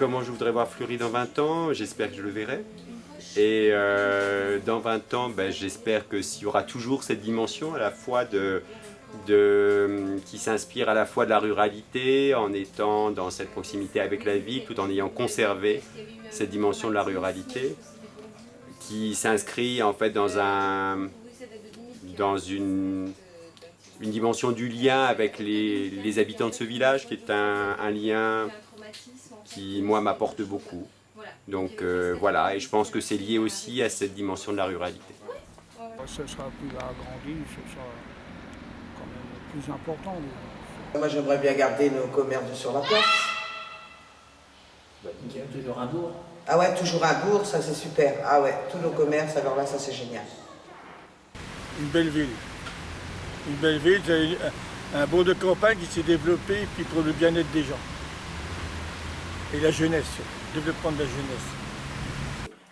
comment je voudrais voir Fleury dans 20 ans, j'espère que je le verrai. Et dans 20 ans, ben, j'espère que s'il y aura toujours cette dimension à la fois qui s'inspire à la fois de la ruralité, en étant dans cette proximité avec la ville, tout en ayant conservé cette dimension de la ruralité, qui s'inscrit en fait dans une dimension du lien avec les habitants de ce village, qui est un lien qui, moi, m'apporte beaucoup. Donc voilà, et je pense que c'est lié aussi à cette dimension de la ruralité. Ce sera plus agrandi, ce sera quand même plus important. Moi j'aimerais bien garder nos commerces sur la place. Toujours un bourg. Ah ouais, toujours un bourg, ça c'est super. Ah ouais, tous nos commerces, alors là ça c'est génial. Une belle ville. Une belle ville, un bourg de campagne qui s'est développé puis pour le bien-être des gens. Et la jeunesse, le développement de la jeunesse.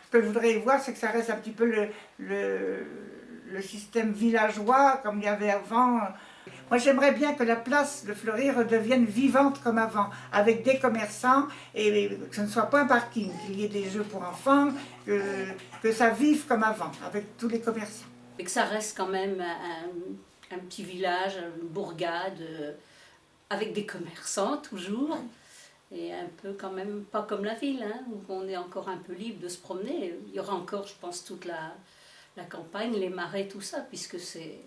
Ce que je voudrais voir, c'est que ça reste un petit peu le système villageois comme il y avait avant. Moi, j'aimerais bien que la place de Fleury redevienne vivante comme avant, avec des commerçants, et que ce ne soit pas un parking, qu'il y ait des jeux pour enfants, que ça vive comme avant, avec tous les commerçants. Et que ça reste quand même un petit village, une bourgade, avec des commerçants toujours. Et un peu quand même, pas comme la ville, hein, où on est encore un peu libre de se promener. Il y aura encore, je pense, toute la campagne, les marais, tout ça, puisque c'est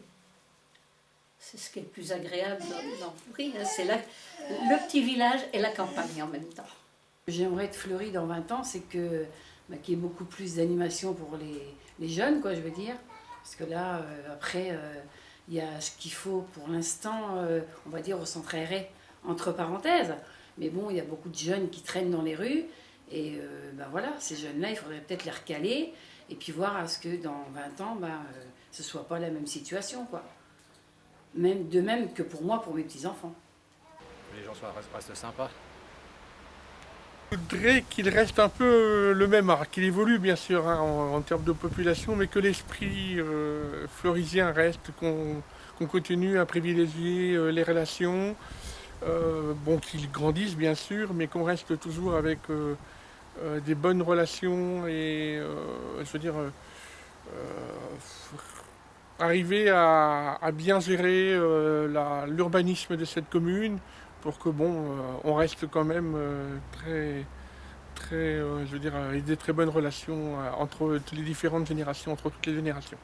ce qui est le plus agréable dans Fleury. Hein. C'est le petit village et la campagne en même temps. J'aimerais être Fleury dans 20 ans, c'est qu'il y ait beaucoup plus d'animation pour les jeunes, quoi, je veux dire. Parce que là, après, il y a ce qu'il faut pour l'instant, on va dire au centre aéré, entre parenthèses. Mais bon, il y a beaucoup de jeunes qui traînent dans les rues. Et ben voilà, ces jeunes-là, il faudrait peut-être les recaler. Et puis voir à ce que dans 20 ans, ce ne soit pas la même situation, quoi. De même que pour moi, pour mes petits-enfants. Les gens restent sympas. Je voudrais qu'il reste un peu le même art, qu'il évolue bien sûr hein, en termes de population, mais que l'esprit fleurisien reste, qu'on continue à privilégier les relations. Bon, qu'ils grandissent bien sûr, mais qu'on reste toujours avec des bonnes relations et je veux dire arriver à bien gérer l'urbanisme de cette commune pour que bon, on reste quand même je veux dire, avec des très bonnes relations entre les différentes générations, entre toutes les générations.